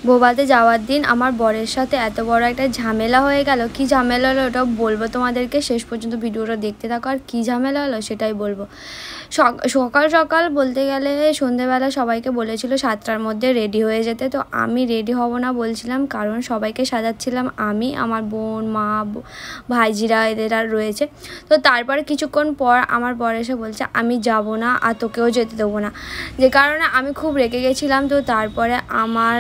ভোপাতে যাওয়ার দিন আমার বরের সাথে এত বড় একটা ঝামেলা হয়ে গেল। কি ঝামেলা হলো ওটাও বলবো তোমাদেরকে, শেষ পর্যন্ত ভিডিওটা দেখতে থাকো। আর কী ঝামেলা হলো সেটাই বলবো। সকাল সকাল বলতে গেলে সন্ধেবেলা সবাইকে বলেছিল 7টার মধ্যে রেডি হয়ে যেতে। তো আমি রেডি হব না বলছিলাম, কারণ সবাইকে সাজাচ্ছিলাম আমি, আমার বোন, মা, ভাইজিরা এদের আর রয়েছে। তো তারপরে কিছুক্ষণ পর আমার বর এসে বলছে আমি যাব না আর তোকেও যেতে দেবো না, যে কারণে আমি খুব রেগে গেছিলাম। তো তারপরে আমার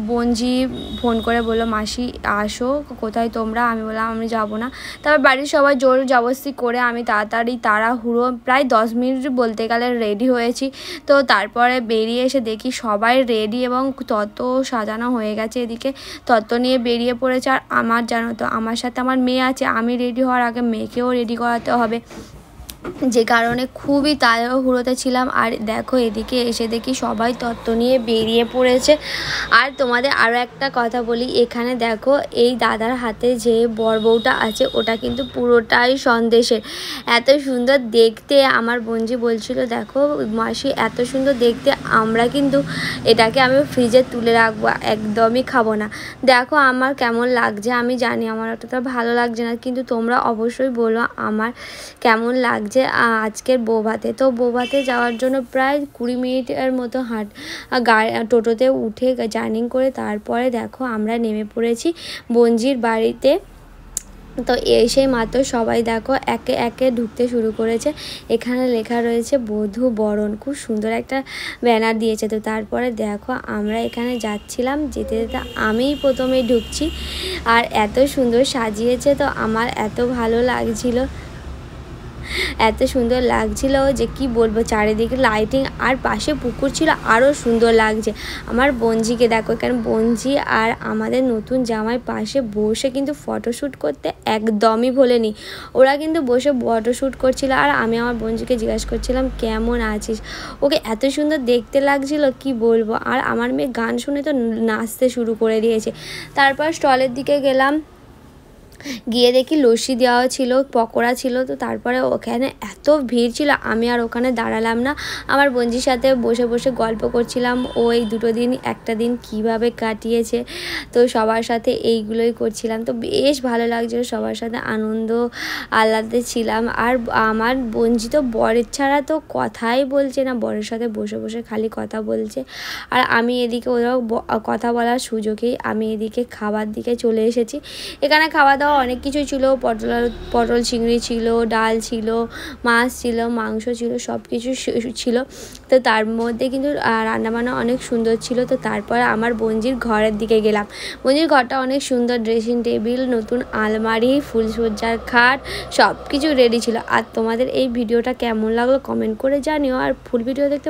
বোনজি ফোন করে বললো মাসি আসো, কোথায় তোমরা? আমি বললাম আমি যাব না। তারপর বাড়ির সবাই জোর জবরদস্তি করে আমি তাড়াহুড়ো প্রায় 10 মিনিট বলতে গেলে রেডি হয়েছি। তো তারপরে বেরিয়ে এসে দেখি সবাই রেডি এবং তত্ত্ব সাজানো হয়ে গেছে। এদিকে তত্ত্ব নিয়ে বেরিয়ে পড়েছে। আর আমার জানো তো আমার সাথে আমার মেয়ে আছে, আমি রেডি হওয়ার আগে মেয়েকেও রেডি করাতে হবে, যে কারণে খুবই তাড়াহুড়োতে ছিলাম। আর দেখো এদিকে এসে দেখি সবাই তত্ত্ব নিয়ে বেরিয়ে পড়েছে। আর তোমাদের আরও একটা কথা বলি, এখানে দেখো এই দাদার হাতে যে বর বউটা আছে ওটা কিন্তু পুরোটাই সন্দেশের, এত সুন্দর দেখতে। আমার বোনজি বলছিল দেখো মাসি এত সুন্দর দেখতে, আমরা কিন্তু এটাকে আমি ফ্রিজে তুলে রাখবো, একদমই খাবো না। দেখো আমার কেমন লাগছে, আমি জানি আমার অতটা ভালো লাগছে না, কিন্তু তোমরা অবশ্যই বলো আমার কেমন লাগছে আজকের বৌভাতে। তো বৌভাতে যাওয়ার জন্য প্রায় 20 মিনিটের মতো টোটোতে উঠে জার্নি করে তারপরে দেখো আমরা নেমে পড়েছি বোনজির বাড়িতে। তো এসে মাত্র সবাই দেখো একে একে ঢুকতে শুরু করেছে। এখানে লেখা রয়েছে বধূ বরণ, খুব সুন্দর একটা ব্যানার দিয়েছে। তো তারপরে দেখো আমরা এখানে যাচ্ছিলাম, যেতে যেতে আমিই প্রথমে ঢুকছি। আর এত সুন্দর সাজিয়েছে, তো আমার এত ভালো লাগছিল, এত সুন্দর লাগছিল যে কি বলবো। চারিদিকে লাইটিং আর পাশে পুকুর ছিল, আরও সুন্দর লাগছে। আমার বোনজিকে দেখো, এখানে বোনজি আর আমাদের নতুন জামাই পাশে বসে কিন্তু ফটোশ্যুট করতে একদমই ভোলেনি, ওরা কিন্তু বসে ফটোশ্যুট করছিল। আর আমি আমার বোনজিকে জিজ্ঞাসা করছিলাম কেমন আছিস, ওকে এত সুন্দর দেখতে লাগছিল কি বলবো। আর আমার মেয়ে গান শুনে তো নাচতে শুরু করে দিয়েছে। তারপর স্টলের দিকে গেলাম, গিয়ে দেখি লস্যি দেওয়া ছিল, পকোড়া ছিল। তো তারপরে ওখানে এত ভিড় ছিল, আমি আর ওখানে দাঁড়ালাম না, আমার বোনজির সাথে বসে বসে গল্প করছিলাম। ওই দুটো দিন একটা দিন কিভাবে কাটিয়েছে, তো সবার সাথে এইগুলোই করছিলাম। তো বেশ ভালো লাগছিল, সবার সাথে আনন্দ আহ্লাদে ছিলাম। আর আমার বোনজি তো বরের ছাড়া তো কথাই বলছে না, বরের সাথে বসে বসে খালি কথা বলছে। আর আমি এদিকে ওরাও কথা বলার সুযোগেই আমি এদিকে খাবার দিকে চলে এসেছি। এখানে খাওয়া দাওয়া অনেক কিছুই ছিল, পটল চিংড়ি ছিল, ডাল ছিল, মাছ ছিল, মাংস ছিল, সব কিছু ছিল। তো তার মধ্যে কিন্তু রান্নাবান্না অনেক সুন্দর ছিল। তো তারপরে আমার বোনজির ঘরের দিকে গেলাম। বোনজির ঘরটা অনেক সুন্দর, ড্রেসিং টেবিল, নতুন আলমারি, ফুলসজ্জার খাট, সব কিছু রেডি ছিল। আর তোমাদের এই ভিডিওটা কেমন লাগলো কমেন্ট করে জানিও। আর ফুল ভিডিও দেখতে